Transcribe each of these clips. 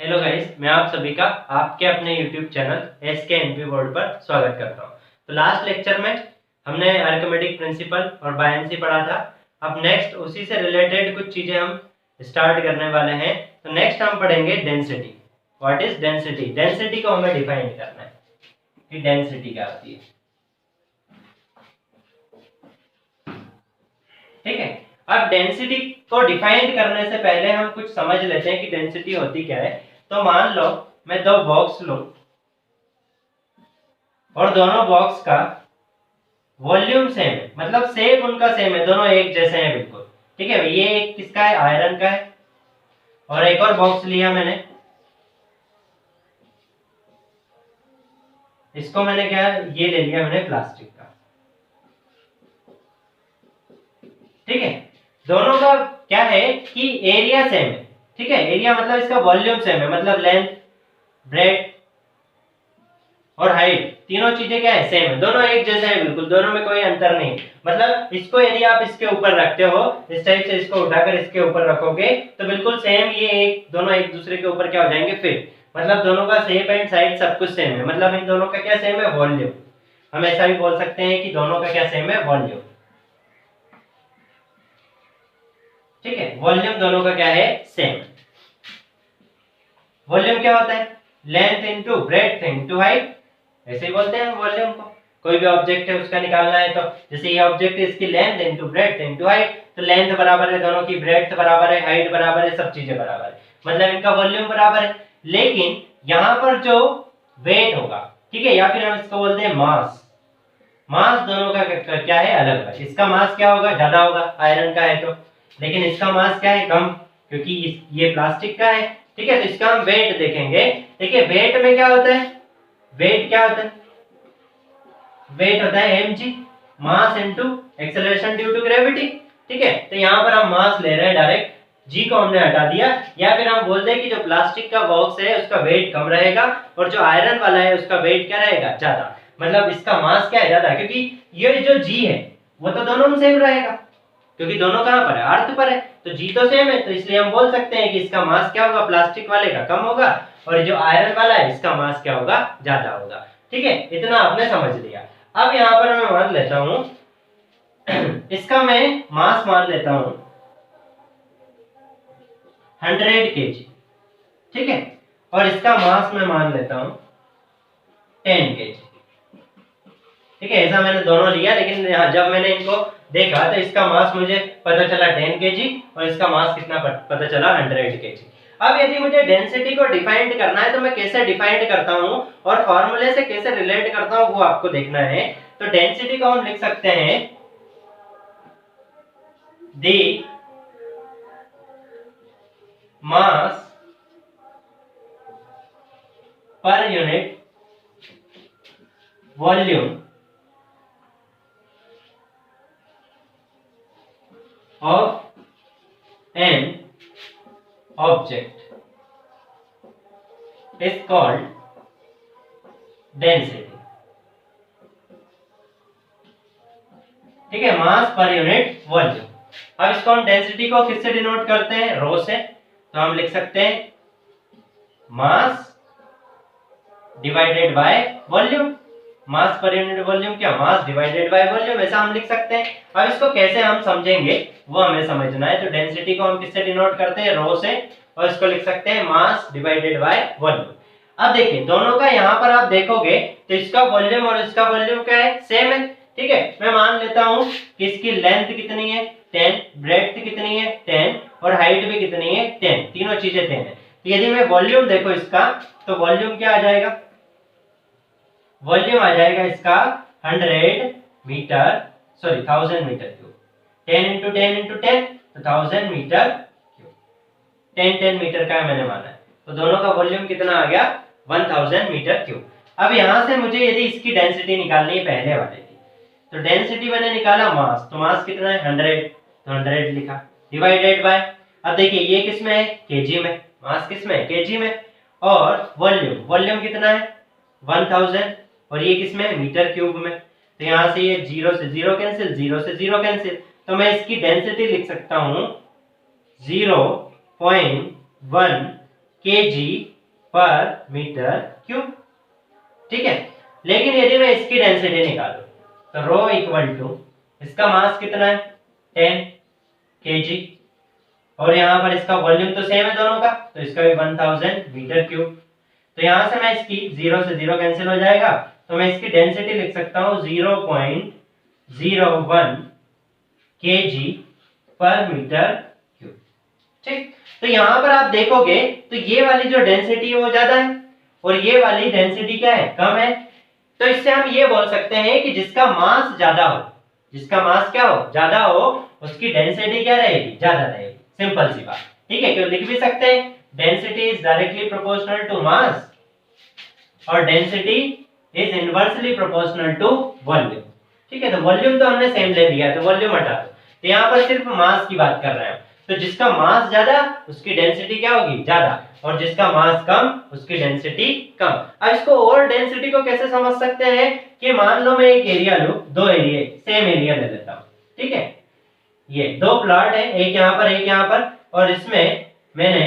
Hello guys, मैं आप सभी का आपके अपने यूट्यूब चैनल SKNP बोर्ड पर स्वागत करता हूं। तो लास्ट लेक्चर में हमने अरिथमेटिक प्रिंसिपल और बायनेंसी पढ़ा था। अब नेक्स्ट उसी से रिलेटेड कुछ चीज़ें हम स्टार्ट करने वाले हैं। तो नेक्स्ट हम पढ़ेंगे density. What is density? Density को हमें डिफाइन करना है कि डेंसिटी क्या होती है। ठीक है, अब डेंसिटी को डिफाइन करने से पहले हम कुछ समझ लेते हैं कि डेंसिटी होती क्या है। तो मान लो मैं दो बॉक्स लूं और दोनों बॉक्स का वॉल्यूम सेम है, मतलब शेप उनका सेम है, दोनों एक जैसे हैं बिल्कुल। ठीक है, ये एक किसका है? आयरन का है। और एक और बॉक्स लिया मैंने, इसको मैंने क्या, ये ले लिया मैंने प्लास्टिक का। ठीक है, दोनों का क्या है कि एरिया सेम है। ठीक है, एरिया मतलब इसका वॉल्यूम सेम है, मतलब लेंथ, ब्रेथ और हाइट, तीनों चीजें क्या है? सेम है, दोनों एक जैसे हैं बिल्कुल, दोनों में कोई अंतर नहीं। मतलब इसको यदि आप इसके ऊपर रखते हो, इस टाइप से इसको उठाकर इसके ऊपर रखोगे तो बिल्कुल सेम, ये एक दोनों एक दूसरे के ऊपर क्या हो जाएंगे? फिट। मतलब दोनों का शेप एंड साइज सब कुछ सेम है। मतलब इन दोनों का क्या सेम है? वॉल्यूम। हम ऐसा भी बोल सकते हैं कि दोनों का क्या सेम है? वॉल्यूम। ठीक है, वॉल्यूम दोनों का क्या है? सेम। वॉल्यूम क्या होता है? Length into breadth into height, ऐसे ही बोलते हैं वॉल्यूम को। कोई भी ऑब्जेक्ट है उसका निकालना है, तो जैसे ये ऑब्जेक्ट है, इसकी length into breadth into height, तो लेंथ बराबर है दोनों की, ब्रेड्थ बराबर है, हाइट बराबर है, सब चीजें बराबर है, मतलब इनका वॉल्यूम बराबर है। लेकिन यहाँ पर जो वेट होगा, ठीक है, या फिर हम इसको बोलते हैं मास, मास दोनों का क्या है? अलग है। इसका मास क्या होगा? ज्यादा होगा, आयरन का है तो। लेकिन इसका मास क्या है? कम, क्योंकि ये प्लास्टिक का है। ठीक है, तो इसका हम वेट देखेंगे। देखिए, वेट में क्या होता है? वेट क्या होता है? वेट होता है mg, mass into acceleration due to gravity. ठीक है, तो यहाँ पर हम मास ले रहे हैं डायरेक्ट, g को हमने हटा दिया। या फिर हम बोलते हैं कि जो प्लास्टिक का बॉक्स है उसका वेट कम रहेगा और जो आयरन वाला है उसका वेट क्या रहेगा? ज्यादा। मतलब इसका मास क्या है? ज्यादा, क्योंकि ये जो g है वो तो दोनों में सेम रहेगा, क्योंकि दोनों कहां पर है? अर्थ पर है, तो g तो सेम है, तो इसलिए हम बोल सकते हैं कि इसका मास क्या होगा? प्लास्टिक वाले का कम होगा, और जो आयरन वाला है इसका मास क्या होगा? ज्यादा होगा। ठीक है, इतना आपने समझ लिया। अब यहाँ पर मैं मान लेता हूं इसका मैं मास मान लेता हूं 100 kg। ठीक है, और इसका मास मैं मान लेता हूं 10 kg। ठीक है, ऐसा मैंने दोनों लिया, लेकिन जब मैंने इनको देखा तो इसका मास मुझे पता चला 10 kg और इसका मास कितना पता चला? 100 kg। अब यदि मुझे डेंसिटी को डिफाइंड करना है तो मैं कैसे डिफाइंड करता हूं और फॉर्मूले से कैसे रिलेट करता हूं वो आपको देखना है। तो डेंसिटी को हम लिख सकते हैं the mass per unit volume of an object is called density। ठीक है, मास पर यूनिट वॉल्यूम। अब इसको हम डेंसिटी को किससे डिनोट करते हैं? रो से। तो हम लिख सकते हैं mass divided by volume. Mass per unit volume क्या? मास डिवाइडेड बाय वॉल्यूम, ऐसा हम लिख सकते हैं। अब इसको कैसे हम समझेंगे वो हमें समझना है। तो डेंसिटी को हम किससे डिनोट करते हैं? रो से, और इसको लिख सकते हैं मास डिवाइडेड बाय वॉल्यूम। अब देखिए, दोनों का यहाँ पर आप देखोगे तो इसका वॉल्यूम और इसका वॉल्यूम क्या है? सेम है। ठीक है, मैं मान लेता हूं कि इसकी लेंथ कितनी है? 10, ब्रेड्थ कितनी है? 10, और हाइट भी कितनी है? 10, तीनों चीजें 10 है। तो यदि मैं वॉल्यूम देखो इसका, तो वॉल्यूम क्या आ जाएगा? वॉल्यूम आ जाएगा इसका 1000 मीटर क्यूब। 10 इंटू 10 इंटू 10, तो 1000 मीटर क्यूब। 10 मीटर का मैंने माना है, तो दोनों का वॉल्यूम कितना आ गया? 1000 मीटर क्यूब। अब यहां से मुझे यदि इसकी डेंसिटी निकालनी है पहले वाले की, तो डेंसिटी मैंने निकाला मास, तो मास कितना है? 100, तो 100 लिखा, डिवाइडेड बाय। अब देखिए, ये किस में है? केजी में। मास किस में है? केजी में। और वॉल्यूम, वॉल्यूम कितना है? 1000, और ये किस में? मीटर क्यूब में। तो यहां से ये 0 से 0 कैंसिल, 0 से 0 कैंसिल, तो मैं इसकी डेंसिटी लिख सकता हूं 0.1 kg पर मीटर क्यूब। ठीक है, लेकिन यदि मैं इसकी डेंसिटी निकालूं तो रो इक्वल टू इसका मास कितना है 10 kg, और यहाँ पर इसका वॉल्यूम तो सेम है दोनों का, तो इसका भी 1000 मीटर क्यूब। तो यहाँ से मैं इसकी 0 से 0 कैंसिल हो जाएगा, तो मैं इसकी डेंसिटी लिख सकता हूँ 0.01 kg पर मीटर क्यूब। ठीक, तो यहाँ पर आप देखोगे तो ये वाली जो डेंसिटी है वो ज्यादा है और ये वाली डेंसिटी क्या है, कम है। तो इससे हम ये बोल सकते हैं कि जिसका मास ज्यादा हो, जिसका मास क्या हो, ज्यादा हो, उसकी डेंसिटी क्या रहेगी, ज्यादा रहेगी। सिंपल सी बात। ठीक है, क्यों लिख भी सकते हैं density is directly proportional to mass और density is inversely proportional to volume. ठीक है, तो वॉल्यूम तो हमने सेम ले लिया, तो वॉल्यूम हटा दो, तो यहाँ पर सिर्फ मास की बात कर रहे हैं। तो जिसका मास ज्यादा उसकी डेंसिटी क्या होगी, ज्यादा, और जिसका मास कम उसकी डेंसिटी कम। अब इसको और डेंसिटी को कैसे समझ सकते हैं कि मान लो मैं एक एरिया लूं, दो एरिया सेम एरिया ले लेता हूं। ठीक है, ये दो प्लॉट है, एक यहाँ पर एक यहाँ पर, और इसमें मैंने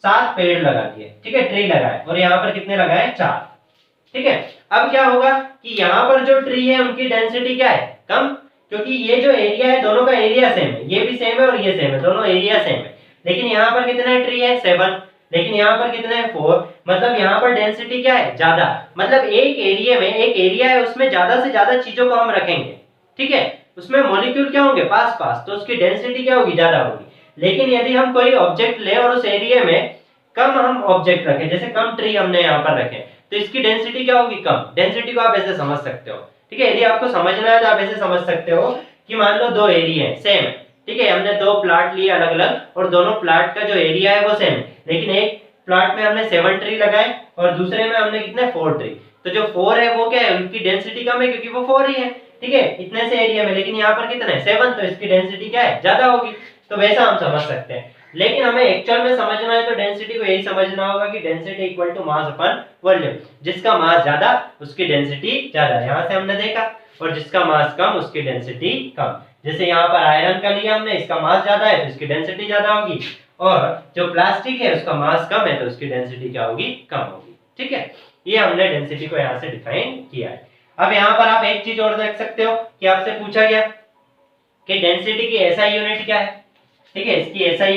7 पेड़ लगा दिए। ठीक है, ट्री लगाए, और यहाँ पर कितने लगाए, 4। ठीक है, अब क्या होगा कि यहाँ पर जो ट्री है उनकी डेंसिटी क्या है, कम, क्योंकि ये जो एरिया है दोनों का एरिया सेम है, ये भी सेम है और ये सेम है, दोनों एरिया सेम है। लेकिन यहाँ पर कितने ट्री है, 7, लेकिन यहाँ पर कितने हैं, 4, मतलब यहाँ पर डेंसिटी क्या है, ज्यादा। मतलब एक एरिया में, एक एरिया है उसमें ज्यादा से ज्यादा चीजों को हम रखेंगे। ठीक है, उसमें मॉलिक्यूल क्या होंगे, पास पास, तो उसकी डेंसिटी क्या होगी, ज्यादा होगी। लेकिन यदि हम कोई ऑब्जेक्ट ले और उस एरिया में कम हम ऑब्जेक्ट रखें, जैसे कम ट्री हमने यहाँ पर रखे, तो इसकी डेंसिटी क्या होगी, कम। डेंसिटी को आप ऐसे समझ सकते हो। ठीक है, यदि आपको समझना है तो आप ऐसे समझ सकते हो कि मान लो दो एरिया है सेम है। ठीक है, हमने दो प्लॉट लिए अलग अलग और दोनों प्लॉट का जो एरिया है वो सेम है, लेकिन एक प्लॉट में हमने 7 ट्री लगाए और दूसरे में हमने कितने, 4 ट्री। तो जो 4 है वो क्या है, उनकी डेंसिटी कम है क्योंकि वो 4 ही है। ठीक है, इतने से एरिया में, लेकिन यहाँ पर कितने, 7, तो इसकी डेंसिटी क्या है, ज्यादा होगी। तो वैसा हम समझ सकते हैं। लेकिन हमें एक्चुअल में समझना है तो डेंसिटी को यही समझना होगा कि density equal to mass upon volume. जिसका मास ज्यादा उसकी डेंसिटी ज्यादा, यहाँ से हमने देखा, और जिसका मास कम उसकी डेंसिटी कम। जैसे यहाँ पर आयरन का लिया हमने, इसका मास ज्यादा है तो इसकी डेंसिटी ज्यादा होगी, और जो प्लास्टिक है उसका मास कम है तो उसकी डेंसिटी क्या होगी, कम होगी। ठीक है, ये हमने डेंसिटी को यहाँ से डिफाइन किया है। अब यहाँ पर आप एक चीज और देख सकते हो कि आपसे पूछा गया कि डेंसिटी की एसआई यूनिट क्या है। ठीक है, इसकी एसआई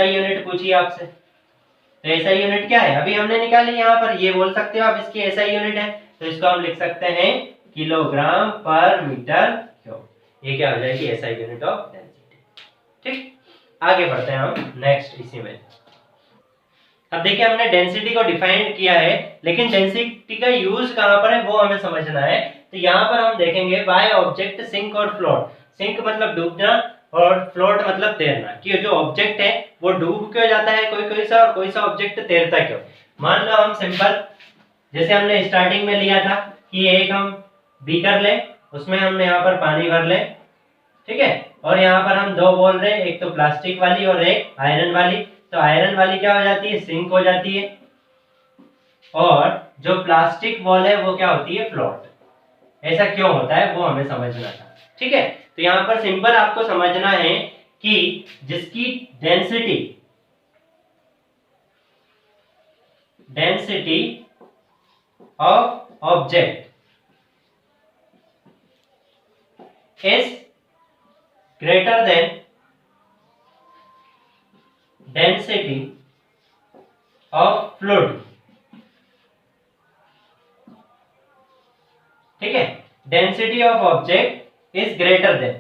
यूनिट पूछी आपसे, तो एसआई यूनिट क्या है, अभी हमने निकाली यहाँ पर, ये बोल सकते हो आप इसकी एसआई यूनिट है, तो इसको हम लिख सकते हैं किलोग्राम पर मीटर क्यूब। ये क्या हो जाएगी, एसआई यूनिट ऑफ डेंसिटी। ठीक, आगे बढ़ते हैं हम नेक्स्ट इसी में। अब देखिए हमने डेंसिटी को डिफाइन किया है, लेकिन डेंसिटी का यूज कहाँ पर है वो हमें समझना है। तो यहाँ पर हम देखेंगे बाय ऑब्जेक्ट सिंक और फ्लोट। सिंक मतलब डूबना और फ्लोट मतलब तैरना, कि जो ऑब्जेक्ट है वो डूब क्यों जाता है कोई सा, और कोई सा ऑब्जेक्ट तैरता क्यों। मान लो हम सिंपल, जैसे हमने स्टार्टिंग में लिया था कि एक हम बीकर ले, उसमें हमने यहाँ पर पानी भर ले। ठीक है, और यहाँ पर हम दो बोल रहे हैं, एक तो प्लास्टिक वाली और एक आयरन वाली। तो आयरन वाली क्या हो जाती है, सिंक हो जाती है, और जो प्लास्टिक बॉल है वो क्या होती है, फ्लोट। ऐसा क्यों होता है वो हमें समझना था। ठीक है, तो यहाँ पर सिंपल आपको समझना है कि जिसकी density of object is greater than density of fluid. ठीक है, density of object is greater than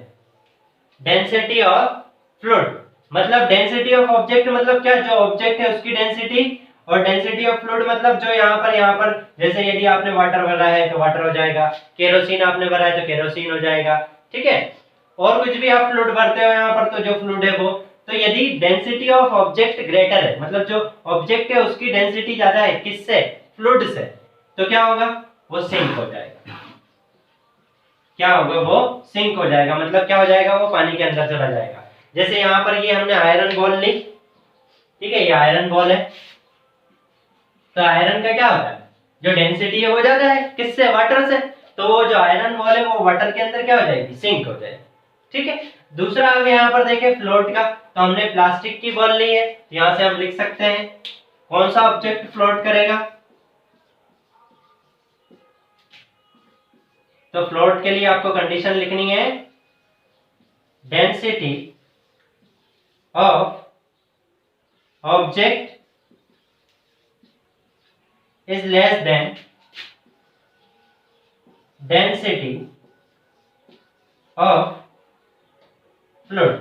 density of fluid. मतलब डेंसिटी ऑफ ऑब्जेक्ट मतलब क्या, जो ऑब्जेक्ट है उसकी डेंसिटी, और डेंसिटी ऑफ फ्लूइड मतलब जो यहाँ पर जैसे यदि आपने वाटर भरा है तो वाटर हो जाएगा, केरोसिन आपने भरा है तो केरोसिन हो जाएगा। ठीक है, और कुछ भी आप फ्लूइड भरते हो यहाँ पर तो जो फ्लूइड है वो, तो यदि डेंसिटी ऑफ ऑब्जेक्ट ग्रेटर है मतलब जो ऑब्जेक्ट है उसकी डेंसिटी ज्यादा है, किससे, फ्लूइड से, तो क्या होगा, वो सिंक हो जाएगा। क्या होगा, वो सिंक हो जाएगा, मतलब क्या हो जाएगा, वो पानी के अंदर चला जाएगा। जैसे यहाँ पर ये हमने आयरन बॉल ली। ठीक है, ये आयरन बॉल है, तो आयरन का क्या होता है, जो डेंसिटी है वो ज्यादा है, किससे, वाटर से, तो वो जो आयरन बॉल है वो वाटर के अंदर क्या हो जाएगी, सिंक हो जाएगी। ठीक है, दूसरा आगे यहाँ पर देखें फ्लोट का। तो हमने प्लास्टिक की बॉल ली है, यहां से हम लिख सकते हैं कौन सा ऑब्जेक्ट फ्लोट करेगा। तो फ्लोट के लिए आपको कंडीशन लिखनी है density of object is less than density of fluid.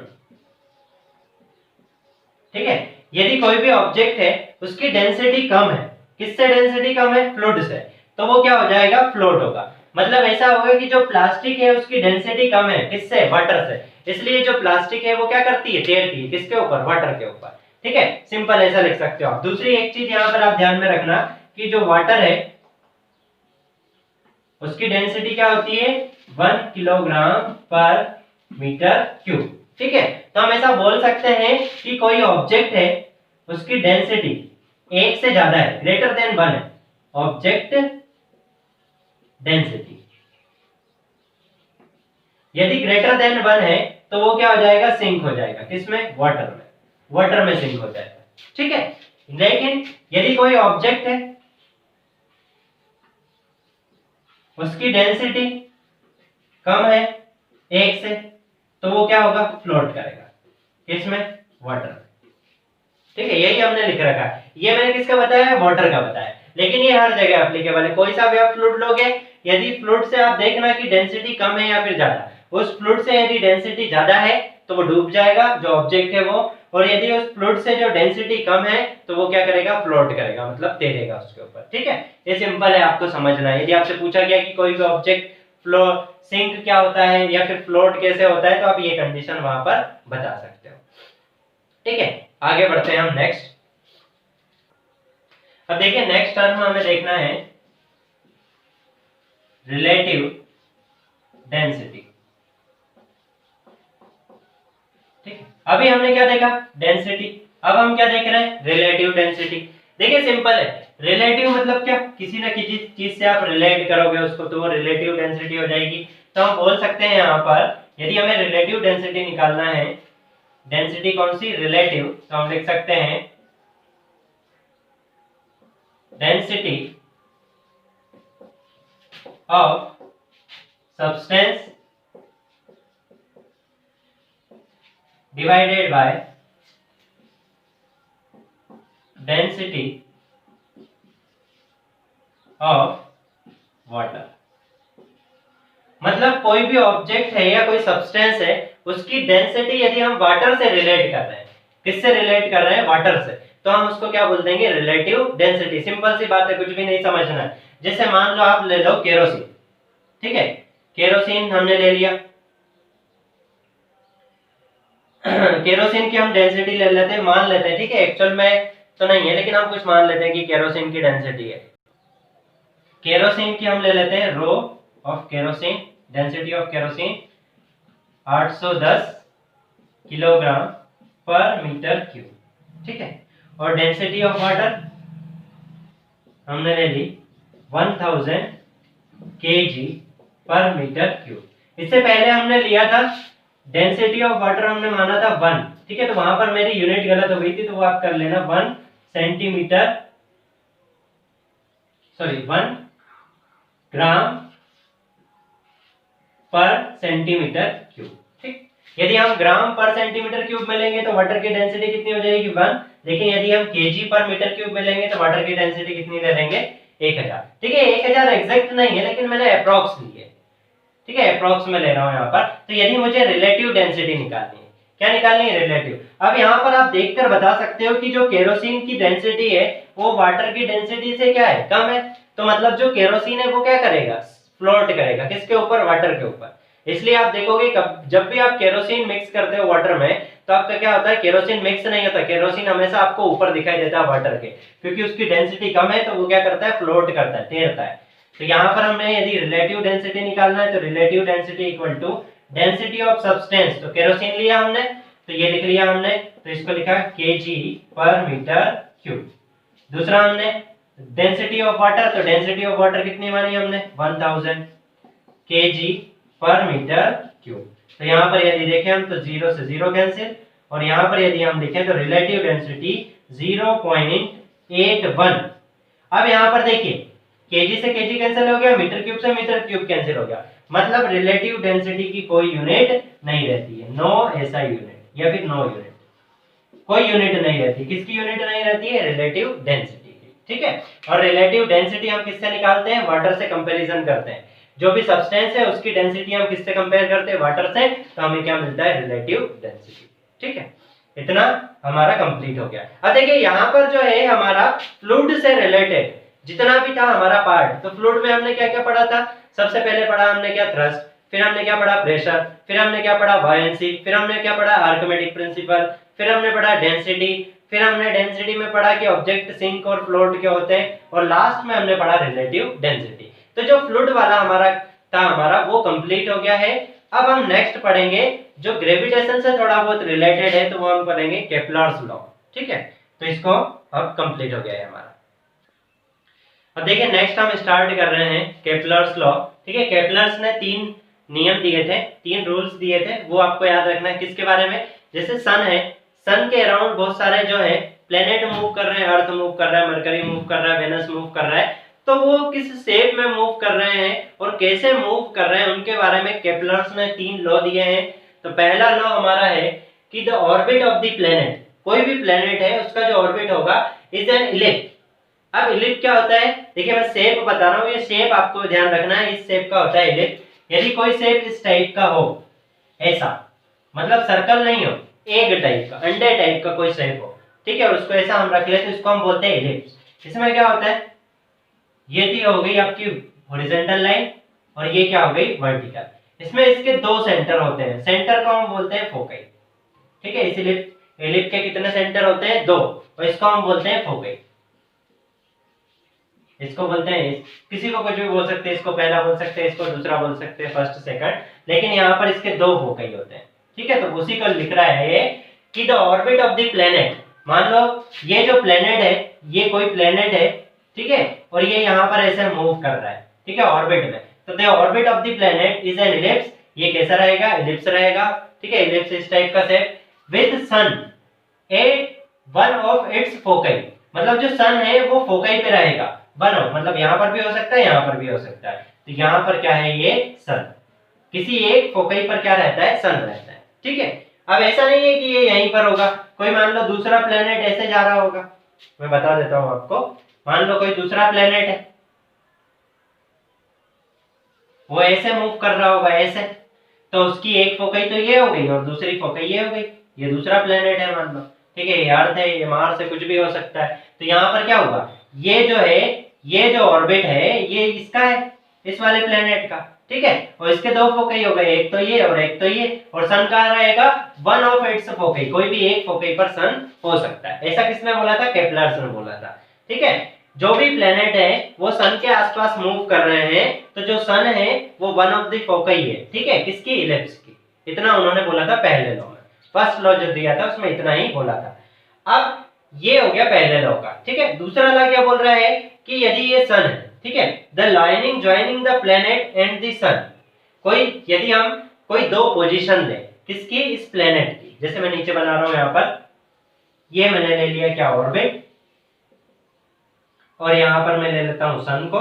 ठीक है, यदि कोई भी ऑब्जेक्ट है उसकी डेंसिटी कम है, किससे डेंसिटी कम है, फ्लूइड से, तो वो क्या हो जाएगा, फ्लोट होगा। मतलब ऐसा होगा कि जो प्लास्टिक है उसकी डेंसिटी कम है, किससे, वाटर से, इसलिए जो प्लास्टिक है वो क्या करती है, तैरती है, किसके ऊपर, वाटर के ऊपर। ठीक है, सिंपल ऐसा लिख सकते हो आप। दूसरी एक चीज यहाँ पर आप ध्यान में रखना कि जो वाटर है उसकी डेंसिटी क्या होती है, 1 किलोग्राम पर मीटर क्यूब। ठीक है, तो हम ऐसा बोल सकते हैं कि कोई ऑब्जेक्ट है उसकी डेंसिटी 1 से ज्यादा है, ग्रेटर देन 1 है, ऑब्जेक्ट डेंसिटी यदि ग्रेटर देन 1 है तो वो क्या हो जाएगा, सिंक हो जाएगा, किसमें, वाटर में, वाटर में सिंक हो जाएगा। ठीक है, लेकिन यदि कोई ऑब्जेक्ट है उसकी डेंसिटी कम है 1 से, तो वो क्या होगा, फ्लोट करेगा, किसमें, वाटर में। ठीक है, यही हमने लिख रखा है। ये मैंने किसका बताया है, वाटर का बताया, लेकिन ये हर जगह एप्लीकेबल है। कोई सा भी आप फ्लूइड लोगे, यदि फ्लूइड से आप देखना कि डेंसिटी कम है या फिर ज्यादा, उस फ्लूइड से यदि डेंसिटी ज्यादा है तो वो डूब जाएगा, जो ऑब्जेक्ट है वो, और यदि उस फ्लूइड से जो डेंसिटी कम है तो वो क्या करेगा, फ्लोट करेगा, मतलब तैरेगा उसके ऊपर। ठीक है, ये सिंपल है, आपको समझना है। यदि आपसे पूछा गया कि कोई भी ऑब्जेक्ट फ्लो सिंक क्या होता है या फिर फ्लोट कैसे होता है, तो आप ये कंडीशन वहां पर बता सकते हो। ठीक है, आगे बढ़ते हैं हम नेक्स्ट। अब देखिए नेक्स्ट टर्म हमें देखना है रिलेटिव डेंसिटी। ठीक है, अभी हमने क्या देखा, डेंसिटी, अब हम क्या देख रहे हैं, रिलेटिव डेंसिटी। देखिए सिंपल है, रिलेटिव मतलब क्या, किसी ना किसी चीज से आप रिलेट करोगे उसको तो वो रिलेटिव डेंसिटी हो जाएगी। तो हम बोल सकते हैं यहाँ पर, यदि हमें रिलेटिव डेंसिटी निकालना है, डेंसिटी कौन सी, रिलेटिव, तो हम लिख सकते हैं density of substance divided by density of water. मतलब कोई भी ऑब्जेक्ट है या कोई सब्सटेंस है उसकी डेंसिटी यदि हम वाटर से रिलेट कर रहे हैं, किससे रिलेट कर रहे हैं, वाटर से, तो हम उसको क्या बोल देंगे, रिलेटिव डेंसिटी। सिंपल सी बात है, कुछ भी नहीं समझना है। जैसे मान लो आप ले लो केरोसिन, ठीक है, केरोसिन हमने ले लिया केरोसिन की हम डेंसिटी ले लेते हैं, मान लेते हैं, ठीक है, एक्चुअल में तो नहीं है लेकिन हम कुछ मान लेते हैं कि केरोसिन की डेंसिटी है। केरोसिन की हम ले लेते हैं rho of kerosene, density of kerosene 810 kilogram per metre cube. ठीक है, और डेंसिटी ऑफ वाटर हमने ले ली 1000 kg पर मीटर क्यूब। इससे पहले हमने लिया था डेंसिटी ऑफ वाटर, हमने माना था 1, ठीक है, तो वहां पर मेरी यूनिट गलत हो गई थी, तो वो आप कर लेना 1 सेंटीमीटर, सॉरी 1 ग्राम पर सेंटीमीटर क्यूब। ठीक, यदि हम ग्राम पर सेंटीमीटर क्यूब में लेंगे तो वाटर की डेंसिटी कितनी हो जाएगी, 1, लेकिन यदि हम केजी पर मीटर क्यूब में लेंगे तो वाटर की डेंसिटी कितनी ले लेंगे, 1000। ठीक है, 1000 एग्जैक्ट नहीं है लेकिन मैंने अप्रॉक्स ली है, ठीक है, अप्रॉक्स में ले रहा हूं यहाँ पर। तो यदि मुझे रिलेटिव डेंसिटी निकालनी है, क्या निकालनी है, रिलेटिव। अब यहाँ पर आप देखकर बता सकते हो कि जो केरोसिन की डेंसिटी है वो वाटर की डेंसिटी से क्या है, कम है, तो मतलब जो केरोसिन है वो क्या करेगा, फ्लोट करेगा, किसके ऊपर, वाटर के ऊपर। इसलिए आप देखोगे जब भी आप केरोसिन मिक्स करते हो वाटर में तो आपका क्या होता है, केरोसिन मिक्स नहीं होता, केरोसिन हमेशा आपको ऊपर दिखाई देता है वाटर के, क्योंकि उसकी डेंसिटी कम है तो वो क्या करता है, फ्लोट करता है, तैरता है। तो यहाँ पर हमें यदि रिलेटिव डेंसिटी निकालना है तो relative density equal to density of substance, तो केरोसिन लिया हमने तो ये लिख लिया हमने, तो इसको लिखा केजी पर मीटर क्यूब। दूसरा हमने डेंसिटी ऑफ वाटर, तो डेंसिटी ऑफ वाटर कितनी मानी हमने, 1000 kg पर मीटर क्यूब। तो यहाँ पर यदि देखें हम तो 0 से 0 कैंसिल, और यहाँ पर यदि हम देखें तो रिलेटिव डेंसिटी 0.81। अब यहाँ पर देखिए केजी से केजी कैंसिल हो गया, मीटर क्यूब से मीटर क्यूब कैंसिल हो गया, मतलब रिलेटिव डेंसिटी की कोई यूनिट नहीं रहती है, नो ऐसा यूनिट या फिर नो यूनिट, कोई यूनिट नहीं रहती। किसकी यूनिट नहीं रहती है? रिलेटिव डेंसिटी की, ठीक है। और रिलेटिव डेंसिटी हम किससे निकालते हैं? वाटर से कंपैरिजन करते हैं। जो भी सब्सटेंस है उसकी डेंसिटी हम किससे कंपेयर करते हैं? वाटर से, तो हमें क्या मिलता है? रिलेटिव डेंसिटी, ठीक है। इतना हमारा कंप्लीट हो गया। अब देखिए यहाँ पर जो है हमारा फ्लूइड से रिलेटेड जितना भी था हमारा पार्ट, तो फ्लूइड में हमने क्या क्या पढ़ा था? सबसे पहले पढ़ा हमने क्या? थ्रस्ट, फिर हमने क्या पढ़ा? प्रेशर, फिर हमने क्या पढ़ा? बायोएंसी, फिर हमने क्या पढ़ा? आर्किमेडिक प्रिंसिपल, फिर हमने पढ़ा डेंसिटी, फिर हमने डेंसिटी में पढ़ा कि ऑब्जेक्ट सिंक और फ्लोट क्या होते हैं, और लास्ट में हमने पढ़ा रिलेटिव डेंसिटी। तो जो फ्लूइड वाला हमारा वो कंप्लीट हो गया है। अब हम नेक्स्ट पढ़ेंगे जो ग्रेविटेशन से थोड़ा बहुत रिलेटेड है, तो वो हम पढ़ेंगे केपलर्स लॉ, ठीक है। तो इसको अब कंप्लीट हो गया है हमारा। अब देखिए नेक्स्ट हम स्टार्ट कर रहे हैं केपलर्स लॉ, ठीक है। केपलर्स ने 3 नियम दिए थे, 3 रूल्स दिए थे, वो आपको याद रखना है। किसके बारे में? जैसे सन है, सन के अराउंड बहुत सारे जो है प्लेनेट मूव कर रहे हैं, अर्थ मूव कर रहा है, मरकरी मूव कर रहा है, वेनस मूव कर रहा है, तो वो किस शेप में मूव कर रहे हैं और कैसे मूव कर रहे हैं उनके बारे में केपलर्स ने 3 लॉ दिए हैं। तो पहला लॉ हमारा है कि the orbit of the planet, कोई भी प्लेनेट है उसका जो ऑर्बिट होगा इज एन इलिप्स। अब इलिप्स क्या होता है? देखिए मैं शेप बता रहा हूँ, ये शेप आपको ध्यान रखना है, इस शेप का होता है इलिप्स। यदि कोई शेप इस टाइप का हो, ऐसा मतलब सर्कल नहीं हो, एग टाइप का, अंडे टाइप का कोई शेप हो, ठीक है, और उसको ऐसा हम रख लेते हैं, इसको हम बोलते हैं इलिप्स। इसमें क्या होता है? ये थी हो गई आपकी हॉरिजॉन्टल लाइन और ये क्या हो गई? वर्टिकल। इसमें इसके 2 सेंटर होते हैं, सेंटर को हम बोलते हैं फोकई, ठीक है। इसीलिए इलिप्स के कितने सेंटर होते हैं? 2, और इसको हम बोलते हैं फोकई। इसको बोलते हैं, किसी को कुछ भी बोल सकते हैं, इसको पहला बोल सकते हैं, इसको दूसरा बोल सकते हैं, फर्स्ट सेकंड, लेकिन यहाँ पर इसके 2 फोकई होते हैं, ठीक है। तो उसी को लिख रहा है कि the orbit of the planet, मान लो ये जो प्लेनेट है ये कोई प्लेनेट है, ठीक है, और ये यहाँ पर ऐसे मूव कर रहा है, ठीक है, ऑर्बिट में। तो the orbit of the planet is an ellipse. ये कैसा रहेगा? इलिप्स रहेगा, ठीक है, इलिप्स इस टाइप का shape with sun at one of its foci, मतलब जो सन है वो फोकई पे रहेगा, वन ऑफ मतलब यहाँ पर भी हो सकता है, यहाँ पर भी हो सकता है। तो यहाँ पर क्या है? ये सन, किसी एक फोकई पर क्या रहता है? सन रहता है, ठीक है। अब ऐसा नहीं है कि ये यहीं पर होगा, कोई मान लो दूसरा प्लेनेट ऐसे जा रहा होगा, मैं बता देता हूं आपको। मान लो कोई दूसरा प्लेनेट है, वो ऐसे मूव कर रहा होगा, ऐसे, तो उसकी एक फोकई तो ये हो गई और दूसरी फोकई ये हो गई, ये दूसरा प्लेनेट है मान लो, ठीक है, ये अर्थ है, ये मार्स है, कुछ भी हो सकता है। तो यहाँ पर क्या होगा? ये जो है, ये जो ऑर्बिट है ये इसका है, इस वाले प्लेनेट का, ठीक है, और इसके 2 फोकई हो गए, एक तो ये और एक तो ये, और सन कहाँ रहेगा? वन ऑफ इट्स फोकई, कोई भी एक फोकई पर सन हो सकता है। ऐसा किसने बोला था? केपलर्स ने बोला था, ठीक है। जो भी प्लेनेट है वो सन के आसपास मूव कर रहे हैं, तो जो सन है वो वन ऑफ द फोकई है, ठीक है, किसकी? इलिप्स की। इतना उन्होंने बोला था पहले लॉ में, फर्स्ट लॉ जो दिया था उसमें इतना ही बोला था। अब ये हो गया पहले लॉ का, ठीक है। दूसरा लॉ क्या बोल रहा है कि यदि ये सन है, ठीक है, the lining joining the planet and the sun, कोई यदि हम कोई 2 पोजीशन ले, किसकी? इस प्लेनेट की। जैसे मैं नीचे बना रहा हूं यहाँ पर, ये मैंने ले लिया क्या? ऑर्बिट, और यहाँ पर मैं ले लेता हूं सन को,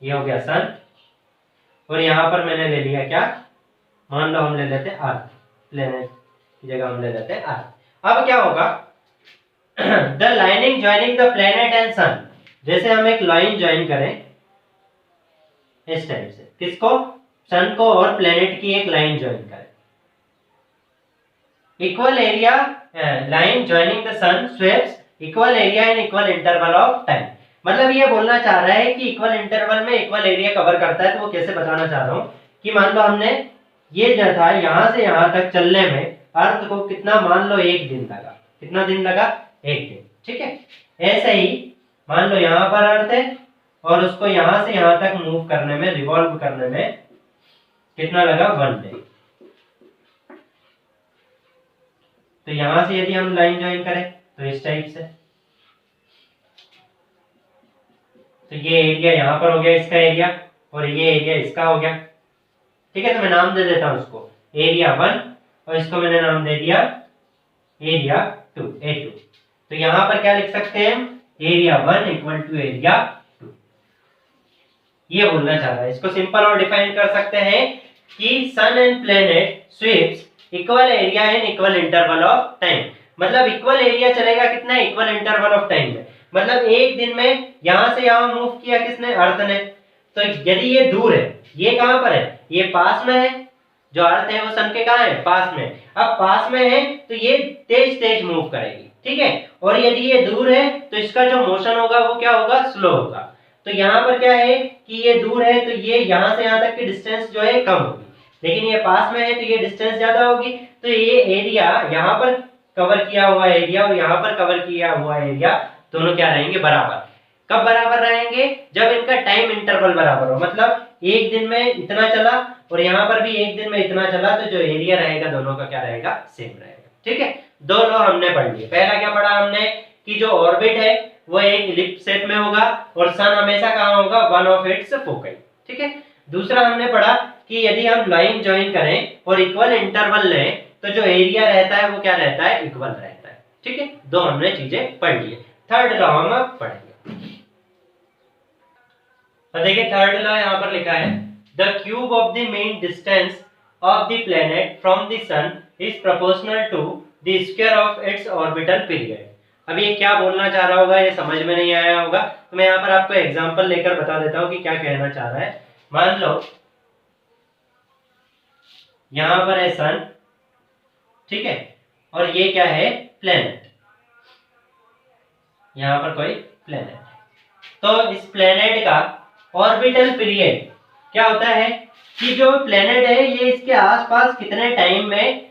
ये हो गया सन, और यहाँ पर मैंने ले लिया क्या? मान लो हम ले लेते हैं अर्थ, प्लेनेट की जगह हम ले लेते हैं अर्थ। अब क्या होगा? The lining joining the planet and sun, जैसे हम एक लाइन ज्वाइन करें इस टाइप से, किसको? सन को और प्लेनेट की एक लाइन ज्वाइन करें, equal area line joining the sun sweeps equal area in equal interval of time. मतलब ये बोलना चाह रहा है कि इक्वल इंटरवल में इक्वल एरिया कवर करता है। तो वो कैसे बताना चाह रहा हूं कि मान लो हमने ये जो था यहां से यहां तक चलने में अर्थ को कितना, मान लो 1 दिन लगा, कितना दिन लगा? 1 दिन, ठीक है। ऐसे ही मान लो यहाँ पर अर्थ है और उसको यहाँ से यहाँ तक मूव करने में, रिवॉल्व करने में कितना लगा? 1 डे। तो यहां से यदि हम लाइन ज्वाइन करें तो इस टाइप से, तो ये एरिया यहाँ पर हो गया इसका एरिया, और ये एरिया इसका हो गया, ठीक है। तो मैं नाम दे देता हूं उसको एरिया 1, और इसको मैंने नाम दे दिया एरिया 2 A2। तो यहाँ पर क्या लिख सकते हैं हम, एरिया 1 इक्वल टू एरिया 2, ये बोलना चाह रहा है। इसको सिंपल और डिफाइन कर सकते हैं कि sun and planet sweeps equal area in equal interval of time. मतलब इक्वल एरिया चलेगा कितना, इक्वल इंटरवल ऑफ टाइम में। मतलब एक दिन में यहां से यहां मूव किया किसने, अर्थ ने। तो यदि ये दूर है, ये कहां पर है, ये पास में है, जो अर्थ है वो सन के कहां है, पास में। अब पास में है तो ये तेज तेज मूव करेगी, ठीक है। और यदि ये दूर है तो इसका जो मोशन होगा वो क्या होगा, स्लो होगा। तो यहाँ पर क्या है कि ये दूर है तो ये यहाँ से यहाँ तक की डिस्टेंस जो है कम होगी, लेकिन ये पास में है तो ये डिस्टेंस ज्यादा होगी। तो ये एरिया यहाँ पर कवर किया हुआ एरिया और यहाँ पर कवर किया हुआ एरिया दोनों क्या रहेंगे, बराबर। कब बराबर रहेंगे, जब इनका टाइम इंटरवल बराबर हो। मतलब एक दिन में इतना चला और यहाँ पर भी एक दिन में इतना चला, तो जो एरिया रहेगा दोनों का क्या रहेगा, सेम रहेगा, ठीक है। दो लॉ हमने पढ़ लिए। पहला क्या पढ़ा हमने कि जो ऑर्बिट है वो एक इलिप्स शेप में होगा और सन हमेशा कहाँ होगा, वन ऑफ इट्स फोकई, ठीक है। दूसरा हमने पढ़ा कि यदि हम लाइन ज्वाइन करें और इक्वल इंटरवल लें तो जो एरिया रहता है वो क्या रहता है, इक्वल रहता है, ठीक है। दो हमने चीजें पढ़ ली। थर्ड लॉ हम अब पढ़ेंगे। तो देखिए थर्ड लॉ यहाँ पर लिखा है, the cube of the mean distance of the planet from the sun is proportional to the square of its orbital period. अब ये क्या बोलना चाह रहा होगा, ये समझ में नहीं आया होगा, तो मैं यहाँ पर आपको एग्जांपल लेकर बता देता हूँ कि क्या कहना चाह रहा है। मान लो यहाँ पर है सन, ठीक है, और ये क्या है, प्लेनेट। यहाँ पर कोई प्लेनेट है, तो इस प्लेनेट का ऑर्बिटल पीरियड क्या होता है कि जो प्लेनेट है ये इसके आसपास कितने टाइम में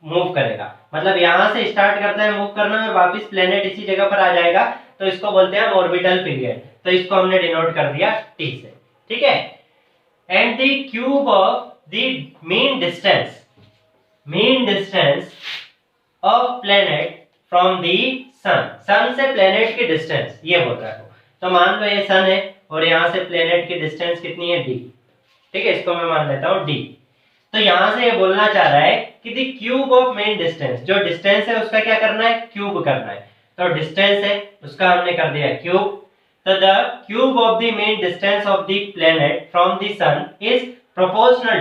मूव करेगा। मतलब यहां से स्टार्ट करता है मूव करना और वापस प्लेनेट इसी जगह पर आ जाएगा, तो इसको बोलते हैं ऑर्बिटल पीरियड। तो इसको हमने डिनोट कर दिया टी से, ठीक है। And the cube of the mean distance of planet from the sun से प्लेनेट की डिस्टेंस, ये बोल रहा है। तो मान लो ये सन है और यहाँ से प्लेनेट की डिस्टेंस कितनी है, डी, ठीक है। इसको मैं मान लेता हूँ डी। तो यहां से ये बोलना चाह रहा है कि the cube of main distance, जो डिस्टेंस है उसका क्या करना है, क्यूब करना है। तो डिस्टेंस है उसका हमने कर दिया क्यूब। तो the cube of the mean distance of the planet from the sun is proportional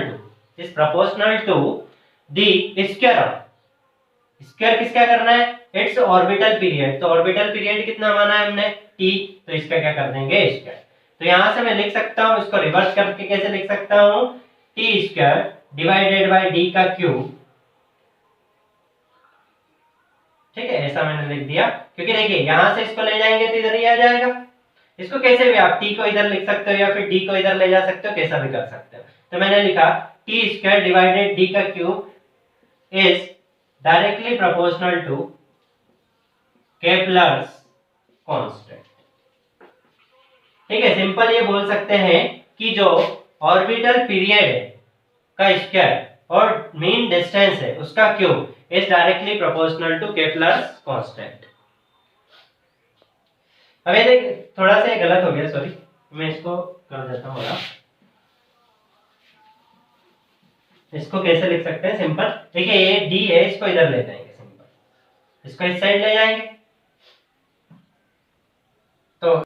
to the square of, square किसका करना है, इट्स ऑर्बिटल पीरियड। तो ऑर्बिटल पीरियड कितना माना है हमने, टी, तो इसका क्या कर देंगे, स्क्वायर। तो यहां से मैं लिख सकता हूं, इसको रिवर्स करके कैसे लिख सकता हूं, T square divided by D का क्यूब, ठीक है। ऐसा मैंने लिख दिया, क्योंकि देखिए यहां से इसको ले जाएंगे तो इधर ही आ जाएगा। इसको कैसे भी आप टी को इधर लिख सकते हो या फिर डी को इधर ले जा सकते हो, कैसा भी कर सकते हो। तो मैंने लिखा टी स्क्वायर डिवाइडेड डी का cube is directly proportional to Kepler's constant, ठीक है। सिंपल ये बोल सकते हैं कि जो ऑर्बिटल पीरियड है का स्क्वायर और मीन डिस्टेंस है उसका cube is directly proportional to Kepler's constant. अब ये देख थोड़ा सा गलत हो गया, सॉरी, मैं इसको कर देता हूँ। इसको कैसे लिख सकते हैं, सिंपल देखिए ये डी है, इसको इधर ले जाएंगे, सिंपल इसको इस साइड ले जाएंगे। तो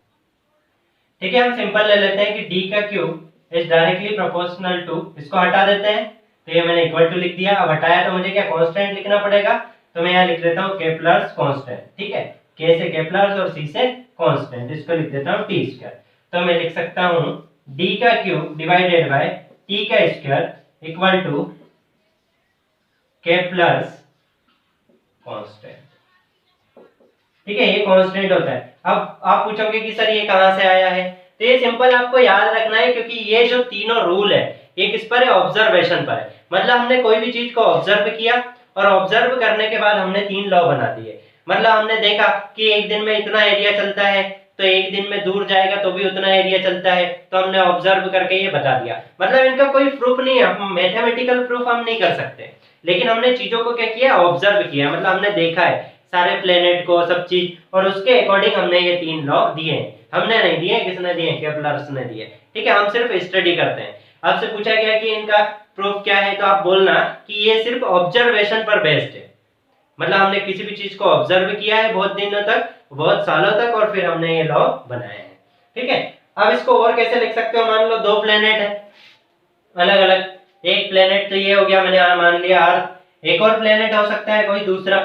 ठीक है, हम सिंपल ले लेते हैं कि डी का cube is directly proportional to, इसको हटा देते हैं। तो ये मैंने इक्वल टू लिख दिया। अब हटाया तो मुझे क्या कांस्टेंट लिखना पड़ेगा, तो मैं यहाँ लिख देता हूँ केपलर्स कांस्टेंट, ठीक है। के से केपलर्स और सी से कांस्टेंट, इसको लिख देता हूँ टी स्क्वायर। तो मैं लिख सकता हूँ डी का क्यूब डिवाइडेड बाय टी का square equal to Kepler's constant, ठीक है। ये कांस्टेंट होता है। अब आप पूछोगे कि सर ये कहां से आया है, तो ये सिंपल आपको याद रखना है, क्योंकि ये जो तीनों रूल है ये किस पर है, ऑब्जर्वेशन पर है। मतलब हमने कोई भी चीज को ऑब्जर्व किया और ऑब्जर्व करने के बाद हमने तीन लॉ बना दिए। मतलब हमने देखा कि एक दिन में इतना एरिया चलता है, तो एक दिन में दूर जाएगा तो भी उतना एरिया चलता है, तो हमने ऑब्जर्व करके ये बता दिया। मतलब इनका कोई प्रूफ नहीं है, मैथमेटिकल प्रूफ हम नहीं कर सकते, लेकिन हमने चीजों को क्या किया, ऑब्जर्व किया। मतलब हमने देखा है सारे प्लेनेट को, सब चीज, और उसके अकॉर्डिंग हमने ये तीन लॉ दिए हैं। हमने नहीं दिए, किसने दिए, केपलर्स ने दिए, ठीक है। हम सिर्फ स्टडी करते हैं। आपसे पूछा गया कि इनका प्रूफ क्या है, तो आप बोलना कि ये सिर्फ ऑब्जर्वेशन पर बेस्ड है। मतलब हमने किसी भी चीज को ऑब्जर्व किया है बहुत दिनों तक, बहुत सालों तक, और फिर हमने ये लॉ बनाया है। ठीक है, अब इसको और कैसे लिख सकते हो, मान लो दो प्लेनेट है अलग अलग, एक प्लेनेट तो ये हो गया, मैंने मान लिया अर्थ, एक और प्लेनेट हो सकता है कोई दूसरा,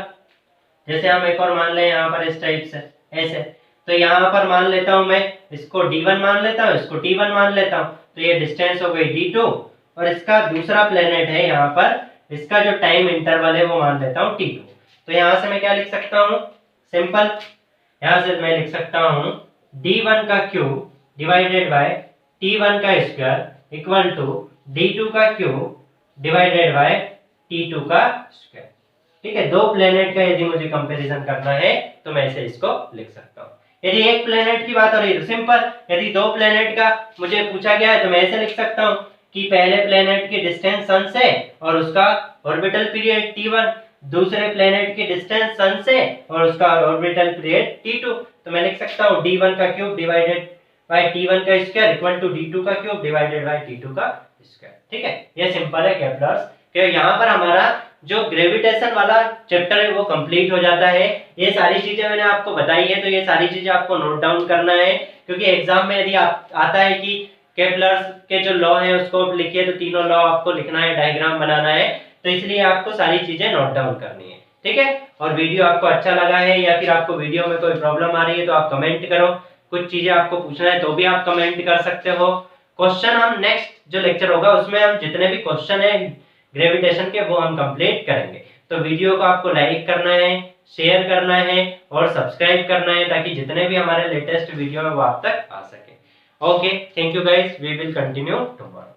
जैसे हम एक और मान लें यहाँ पर इस टाइप से ऐसे, तो यहाँ पर मान लेता हूँ मैं इसको D1 मान लेता हूँ, इसको T1 मान लेता हूँ, तो ये डिस्टेंस हो गई D2, और इसका दूसरा प्लेनेट है यहाँ पर, इसका जो टाइम इंटरवल है वो मान लेता हूँ T2। तो यहाँ से मैं क्या लिख सकता हूँ, सिंपल, यहाँ से मैं लिख सकता हूँ D1 का क्यूब डिवाइडेड बाय T1 का स्क्वायर इक्वल टू D2 का क्यूब डिवाइडेड बाय T2 का स्क्वायर। ठीक है, दो प्लेनेट का यदि मुझे कंपैरिजन करना है तो मैं ऐसे इसको लिख सकता हूँ। यदि एक प्लेनेट की बात हो रही है तो सिंपल, यदि दो प्लेनेट का मुझे पूछा गया है तो मैं ऐसे लिख सकता हूँ कि पहले प्लेनेट की डिस्टेंस सन से और उसका ऑर्बिटल पीरियड T1, दूसरे प्लेनेट की डिस्टेंस सन से और उसका ऑर्बिटल पीरियड T2, तो मैं लिख सकता हूँ D1 का क्यूब डिवाइडेड बाय T1 का स्क्वायर इक्वल टू D2 का क्यूब डिवाइडेड बाय T2 का स्क्वायर। ठीक है, ये सिंपल है केप्लर्स कि यहाँ पर हमारा जो ग्रेविटेशन वाला चैप्टर है वो कंप्लीट हो जाता है। ये सारी चीजें मैंने आपको बताई है, तो ये सारी चीजें आपको नोट डाउन करना है, क्योंकि एग्जाम में यदि आता है कि केप्लर्स के जो लॉ है उसको लिखिए, तो तीनों लॉ आपको लिखना है, डायग्राम बनाना है, तो इसलिए आपको सारी चीजें नोट डाउन करनी है। ठीक है, और वीडियो आपको अच्छा लगा है या फिर आपको वीडियो में कोई प्रॉब्लम आ रही है तो आप कमेंट करो, कुछ चीजें आपको पूछना है तो भी आप कमेंट कर सकते हो। क्वेश्चन हम नेक्स्ट जो लेक्चर होगा उसमें हम जितने भी क्वेश्चन है ग्रेविटेशन के वो हम कंप्लीट करेंगे। तो वीडियो को आपको लाइक करना है, शेयर करना है और सब्सक्राइब करना है, ताकि जितने भी हमारे लेटेस्ट वीडियो है वो आप तक आ सके। Okay, thank you guys, we will continue tomorrow.